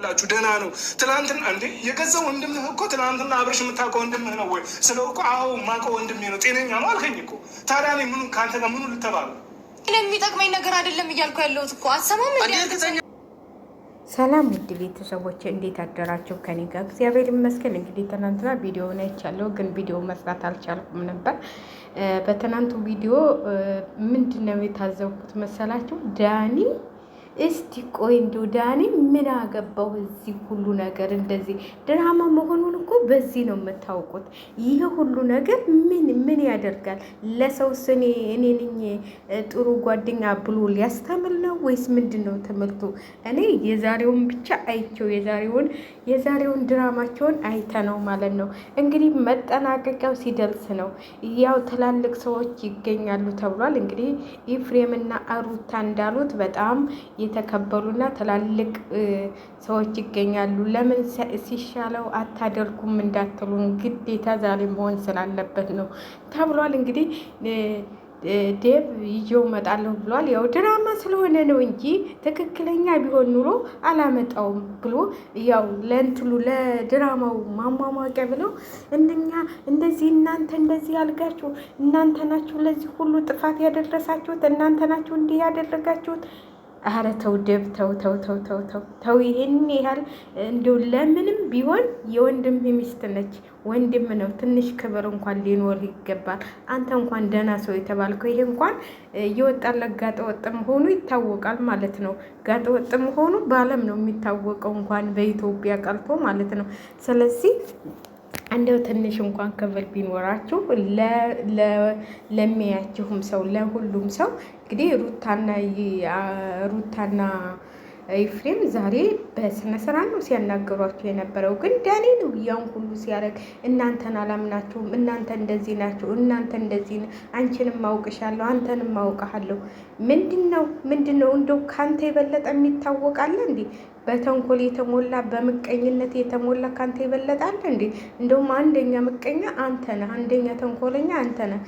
ላችሁ ደህና ነው። ትናንትና እንዴ የገዛ ወንድምህ እኮ ትናንትና አብረሽ የምታውቀው ወንድምህ ነው ወይ ስለው እኮ አዎ የማውቀው ወንድሜ ነው ጤነኛ ነው አልከኝ እኮ። ታዲያ እኔ ምኑ ከአንተ ጋር ምኑ ልተባሉ የሚጠቅመኝ ነገር አይደለም እያልኩ ያለሁት እኮ አሰማም እንዴ። ሰላም ውድ ቤተሰቦች እንዴት አደራችሁ? ከኔ ጋር እግዚአብሔር ይመስገን። እንግዲህ ትናንትና ቪዲዮውን አይቻለሁ፣ ግን ቪዲዮ መስራት አልቻልኩም ነበር። በትናንቱ ቪዲዮ ምንድን ነው የታዘብኩት መሰላችሁ? ዳኒ እስቲ ቆይ እንደው ዳኒ ምን አገባው እዚህ ሁሉ ነገር? እንደዚህ ድራማ መሆኑን እኮ በዚህ ነው የምታውቁት። ይህ ሁሉ ነገር ምን ያደርጋል? ለሰው እኔ ነኝ ጥሩ ጓደኛ ብሎ ሊያስተምር ነው ወይስ ምንድን ነው ትምህርቱ? እኔ የዛሬውን ብቻ አይቼው የዛሬውን ድራማቸውን አይተነው ማለት ነው። እንግዲህ መጠናቀቂያው ሲደርስ ነው ያው ትላልቅ ሰዎች ይገኛሉ ተብሏል። እንግዲህ ኤፍሬምና ሩታ እንዳሉት በጣም የተከበሩና ትላልቅ ሰዎች ይገኛሉ። ለምን ሲሻለው አታደርጉም እንዳትሉን ግዴታ ዛሬ መሆን ስላለበት ነው ተብሏል። እንግዲህ ዴቭ ይዤው እመጣለሁ ብሏል። ያው ድራማ ስለሆነ ነው እንጂ ትክክለኛ ቢሆን ኑሮ አላመጣውም ብሎ ያው ለእንትሉ ለድራማው ማሟሟቂያ ብለው እነኛ እንደዚህ እናንተ እንደዚህ ያልጋችሁ እናንተ ናችሁ ለዚህ ሁሉ ጥፋት ያደረሳችሁት እናንተ ናችሁ እንዲህ ያደረጋችሁት። አረ ተው ዴቭ ተው። ይሄን ያህል እንደው ለምንም ቢሆን የወንድም ሚስት ነች፣ ወንድም ነው። ትንሽ ክብር እንኳን ሊኖር ይገባል። አንተ እንኳን ደህና ሰው የተባልከው ይሄ እንኳን የወጣለት ጋጠወጥ መሆኑ ይታወቃል ማለት ነው። ጋጠወጥ መሆኑ በዓለም ነው የሚታወቀው እንኳን በኢትዮጵያ ቀርቶ ማለት ነው። ስለዚህ እንደው ትንሽ እንኳን ክብር ቢኖራችሁ ለሚያችሁም ሰው ለሁሉም ሰው እንግዲህ ሩታና ኤፍሬም ዛሬ በስነ ስርዓት ነው ሲያናገሯቸው የነበረው። ግን ዳኒ ነው ያን ሁሉ ሲያደርግ እናንተን አላምናችሁም፣ እናንተ እንደዚህ ናችሁ፣ እናንተ እንደዚህ አንቺንም ማውቅሻለሁ፣ አንተንም ማውቅሃለሁ። ምንድን ነው እንደው ካንተ የበለጠ የሚታወቃለ እንዴ? በተንኮል የተሞላ በምቀኝነት የተሞላ ካንተ ይበለጣል እንዴ? እንደውም አንደኛ ምቀኛ አንተ ነህ፣ አንደኛ ተንኮለኛ አንተ ነህ።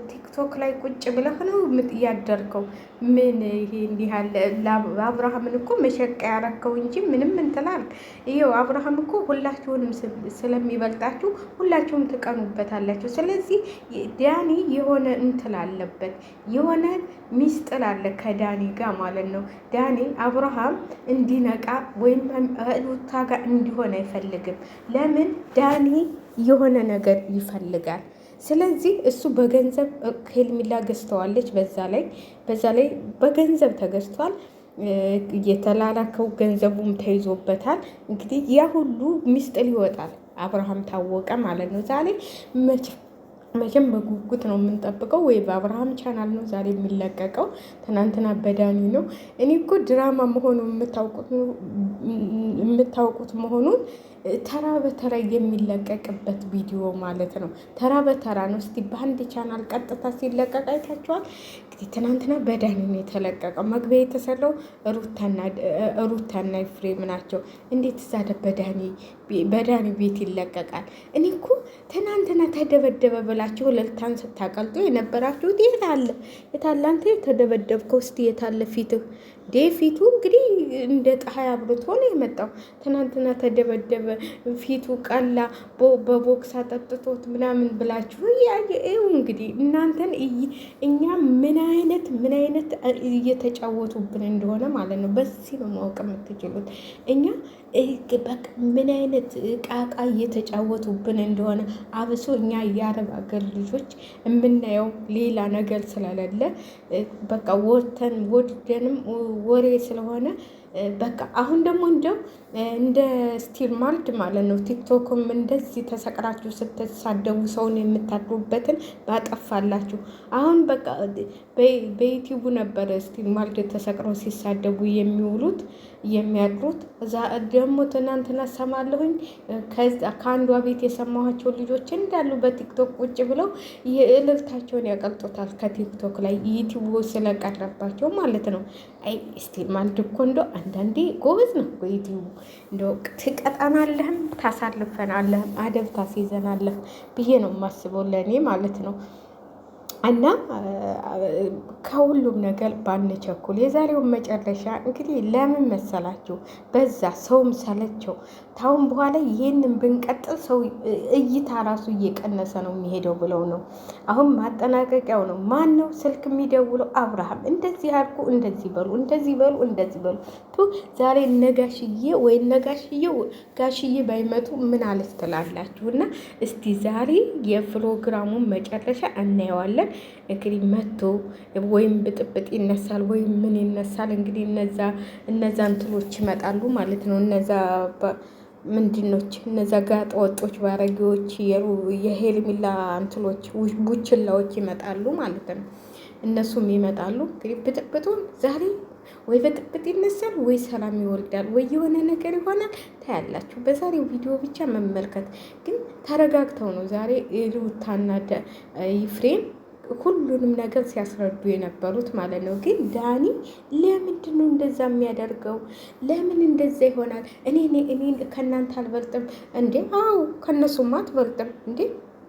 ቲክቶክ ላይ ቁጭ ብለህ ነው ያደርከው። ምን ይሄ እንዲህ አለ? አብርሃምን እኮ መሸቃ ያረከው እንጂ ምንም እንትላል። ይኸው አብርሃም እኮ ሁላችሁንም ስለሚበልጣችሁ ሁላችሁም ትቀኑበታላችሁ። ስለዚህ ዳኒ የሆነ እንትል አለበት፣ የሆነ ሚስጥር አለ ከዳኒ ጋር ማለት ነው። ዳኒ አብርሃም እንዲነቃ ወይም ሩታ ጋር እንዲሆን አይፈልግም። ለምን? ዳኒ የሆነ ነገር ይፈልጋል። ስለዚህ እሱ በገንዘብ ሄርሜላ ገዝተዋለች። በዛ ላይ በገንዘብ ተገዝቷል። የተላላከው ገንዘቡም ተይዞበታል። እንግዲህ ያ ሁሉ ሚስጥር ይወጣል። አብርሃም ታወቀ ማለት ነው። ዛሬ መቼም በጉጉት ነው የምንጠብቀው። ወይ በአብርሃም ቻናል ነው ዛሬ የሚለቀቀው። ትናንትና በዳኒ ነው። እኔ እኮ ድራማ መሆኑን የምታውቁት መሆኑን ተራ በተራ የሚለቀቅበት ቪዲዮ ማለት ነው። ተራ በተራ ነው። እስቲ በአንድ ቻናል ቀጥታ ሲለቀቅ አይታችኋል። እንግዲህ ትናንትና በዳኒ ነው የተለቀቀው። መግቢያ የተሰራው ሩታና ኤፍሬም ናቸው። እንዴት እዛ በዳኒ ቤት ይለቀቃል? እኔ እኮ ትናንትና ተደበደበ ብላችሁ እልልታን ስታቀልጡ የነበራችሁት የታለ አንተ የተደበደብከው? እስቲ የታለ ፊትህ? ፊቱ እንግዲህ እንደ ፀሐይ አብርቶ ነው የመጣው። ትናንትና ተደበደበ፣ ፊቱ ቀላ፣ በቦክስ አጠጥቶት ምናምን ብላችሁ ይኸው እንግዲህ እናንተን እኛ ምን አይነት እየተጫወቱብን እንደሆነ ማለት ነው። በዚህ ነው ማወቅ የምትችሉት። እኛ በቃ ምን አይነት ቃቃ እየተጫወቱብን እንደሆነ አብሶ እኛ የአረብ ሀገር ልጆች የምናየው ሌላ ነገር ስለሌለ በቃ ወደንም ወሬ ስለሆነ በቃ አሁን ደግሞ እንደው እንደ ስቲል ማልድ ማለት ነው። ቲክቶክም እንደዚህ ተሰቅራችሁ ስትሳደቡ ሰውን የምታድሩበትን ባጠፋላችሁ። አሁን በቃ በዩቲዩቡ ነበረ ስቲል ማልድ ተሰቅረው ሲሳደቡ የሚያድሩት። እዛ ደግሞ ትናንትና ሰማለሁኝ ከአንዷ ቤት የሰማኋቸው ልጆች እንዳሉ በቲክቶክ ቁጭ ብለው የእልልታቸውን ያቀልጡታል ከቲክቶክ ላይ ዩቲዩቡ ስለቀረባቸው ማለት ነው። አይ ስቲል ማልድ እኮ እንደው አንዳንዴ ጎበዝ ነው ዩቲዩቡ። እንደው ትቀጣናለህም ታሳልፈናለህም አደብ ታስይዘናለህ ብዬ ነው የማስበው ለእኔ ማለት ነው። እና ከሁሉም ነገር ባንቸኩል። የዛሬውን መጨረሻ እንግዲህ ለምን መሰላችሁ? በዛ ሰውም ሰለቸው። ታሁን በኋላ ይህንን ብንቀጥል ሰው እይታ ራሱ እየቀነሰ ነው የሚሄደው ብለው ነው። አሁን ማጠናቀቂያው ነው። ማን ነው ስልክ የሚደውለው? አብርሃም። እንደዚህ አድርጉ፣ እንደዚህ በሉ፣ እንደዚህ በሉ፣ እንደዚህ በሉ። ዛሬ ነጋሽዬ ወይ ነጋሽዬው ጋሽዬ ባይመጡ ምን አለች ትላላችሁ? እና እስቲ ዛሬ የፕሮግራሙን መጨረሻ እናየዋለን። እንግዲህ መቶ ወይም ብጥብጥ ይነሳል ወይም ምን ይነሳል። እንግዲህ እነዛ እንትሎች ይመጣሉ ማለት ነው። እነዛ ምንድኖች እነዛ ጋጠ ወጦች ባረጊዎች የሄርሜላ እንትሎች ቡችላዎች ይመጣሉ ማለት ነው። እነሱም ይመጣሉ። እንግዲህ ብጥብጡን ዛሬ ወይ ብጥብጥ ይነሳል ወይ ሰላም ይወልዳል ወይ የሆነ ነገር ይሆናል። ታያላችሁ። በዛሬው ቪዲዮ ብቻ መመልከት ግን ተረጋግተው ነው ዛሬ ሩታና ኤፍሬም ሁሉንም ነገር ሲያስረዱ የነበሩት ማለት ነው። ግን ዳኒ ለምንድን ነው እንደዛ የሚያደርገው? ለምን እንደዛ ይሆናል? እኔ ከእናንተ አልበልጥም እንዴ? አዎ ከእነሱማ አትበልጥም እንዴ?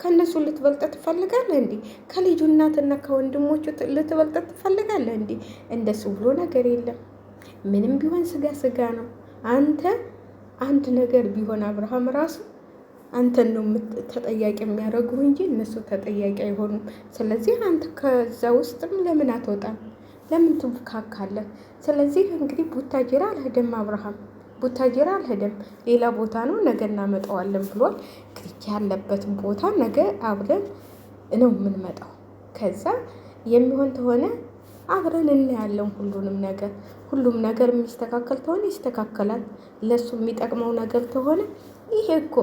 ከእነሱ ልትበልጥ ትፈልጋለህ እንዴ? ከልጁ እናትና ከወንድሞቹ ልትበልጥ ትፈልጋለህ እንዴ? እንደሱ ብሎ ነገር የለም። ምንም ቢሆን ስጋ ነው። አንተ አንድ ነገር ቢሆን አብርሃም ራሱ አንተን ነው ተጠያቂ የሚያደርጉ እንጂ እነሱ ተጠያቂ አይሆኑም። ስለዚህ አንተ ከዛ ውስጥም ለምን አትወጣም? ለምን ትካካለህ? ስለዚህ እንግዲህ ቡታጅራ አልሄደም አብርሃም፣ ቡታጅራ አልሄደም፣ ሌላ ቦታ ነው። ነገ እናመጣዋለን ብሏል። እንግዲህ ያለበት ቦታ ነገ አብረን ነው የምንመጣው። ከዛ የሚሆን ተሆነ አብረን እናያለን። ሁሉም ነገር የሚስተካከል ተሆነ ይስተካከላል። ለሱ የሚጠቅመው ነገር ተሆነ ይሄ እኮ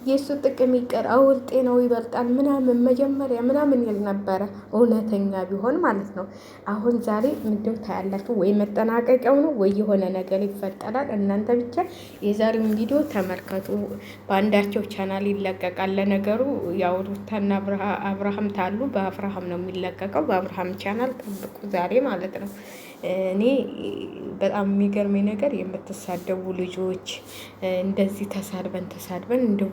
የእሱ ጥቅም ይቀር አውል ጤናው ይበልጣል ምናምን መጀመሪያ ምናምን ይል ነበረ፣ እውነተኛ ቢሆን ማለት ነው። አሁን ዛሬ ምንድን ታያላችሁ? ወይ መጠናቀቂያው ነው ወይ የሆነ ነገር ይፈጠራል። እናንተ ብቻ የዛሬውን ቪዲዮ ተመልከቱ። በአንዳቸው ቻናል ይለቀቃል። ለነገሩ ያው ሩታና አብርሃም ታሉ፣ በአብርሃም ነው የሚለቀቀው። በአብርሃም ቻናል ጠብቁ ዛሬ ማለት ነው። እኔ በጣም የሚገርመኝ ነገር የምትሳደቡ ልጆች እንደዚህ ተሳድበን እንደው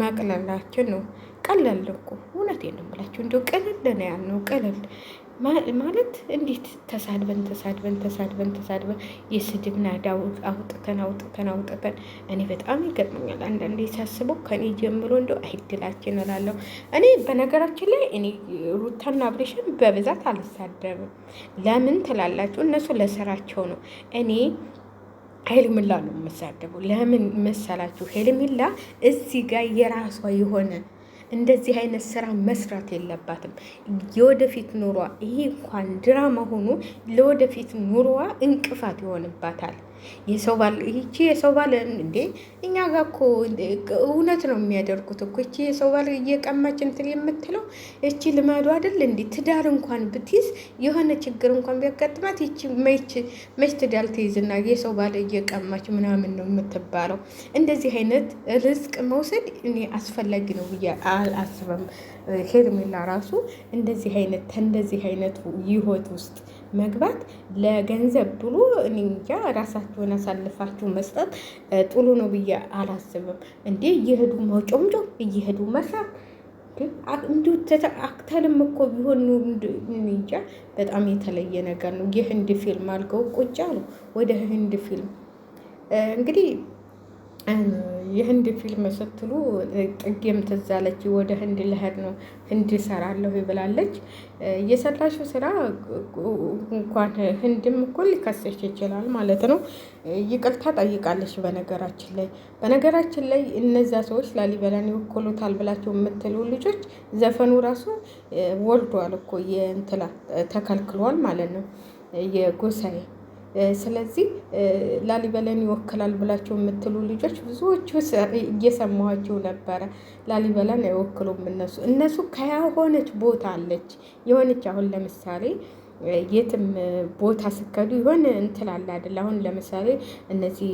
መቅለላችን ነው። ቀለል እኮ እውነቴን ነው የምላችሁ። እንደው ቀለል ነው ያልነው። ቀለል ማለት እንዴት ተሳድበን የስድብ ናዳ አውጥተን እኔ በጣም ይገርመኛል አንዳንዴ ሳስበው። ከኔ ጀምሮ እንደው አይድላችን እላለሁ። እኔ በነገራችን ላይ እኔ ሩታና አብሬሽን በብዛት አልሳደብም። ለምን ትላላችሁ? እነሱ ለስራቸው ነው። እኔ ሄርሜላ ነው የምሳደበው። ለምን መሰላችሁ? ሄርሜላ እዚህ ጋር የራሷ የሆነ እንደዚህ አይነት ስራ መስራት የለባትም። የወደፊት ኑሯ ይሄ እንኳን ድራማ ሆኖ ለወደፊት ኑሯ እንቅፋት ይሆንባታል። የሰው ባል ይቺ የሰው ባል እንዴ እኛ ጋር እኮ እውነት ነው የሚያደርጉት እኮ። ይቺ የሰው ባል እየቀማች እንትን የምትለው ይቺ ልማዱ አይደል እንዴ? ትዳር እንኳን ብትይዝ የሆነ ችግር እንኳን ቢያጋጥማት ይቺ መች ትዳር ትይዝና የሰው ባል እየቀማች ምናምን ነው የምትባለው። እንደዚህ አይነት ርዝቅ መውሰድ እኔ አስፈላጊ ነው ብዬ አልአስበም። ሄርሜላ ራሱ እንደዚህ አይነት ህይወት ውስጥ መግባት ለገንዘብ ብሎ እኔ እንጃ ራሳችሁን አሳልፋችሁ መስጠት ጥሩ ነው ብዬ አላስብም። እንዴ እየሄዱ መጮምጮም እየሄዱ መስራት እንዲሁ አክተልም እኮ ቢሆን እንጃ በጣም የተለየ ነገር ነው። የህንድ ፊልም አልገው ቁጭ አሉ ወደ ህንድ ፊልም እንግዲህ የህንድ ፊልም ስትሉ ጥጌም ትዝ አለች። ወደ ህንድ ልሄድ ነው ህንድ እሰራለሁ ብላለች። የሰራሽው ስራ እንኳን ህንድም እኮ ሊከሰሽ ይችላል ማለት ነው። ይቅርታ ጠይቃለች። በነገራችን ላይ እነዛ ሰዎች ላሊበላን ይወክሉታል ብላቸው የምትሉ ልጆች ዘፈኑ ራሱ ወርዷል እኮ የእንትላ ተከልክሏል ማለት ነው የጎሳዬ። ስለዚህ ላሊበላን ይወክላል ብላቸው የምትሉ ልጆች ብዙዎቹ እየሰማኋቸው ነበረ። ላሊበላን አይወክሉም እነሱ ከሆነች ቦታ አለች የሆነች አሁን ለምሳሌ የትም ቦታ ስከዱ ይሆን እንትን አለ አይደል? አሁን ለምሳሌ እነዚህ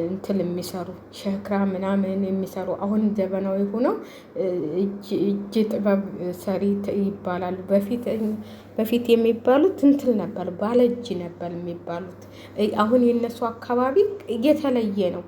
እንትን የሚሰሩ ሸክራ ምናምን የሚሰሩ አሁን ዘመናዊ ሆነው እጅ ጥበብ ሰሪ ይባላሉ። በፊት የሚባሉት እንትን ነበር፣ ባለ እጅ ነበር የሚባሉት። አሁን የነሱ አካባቢ እየተለየ ነው።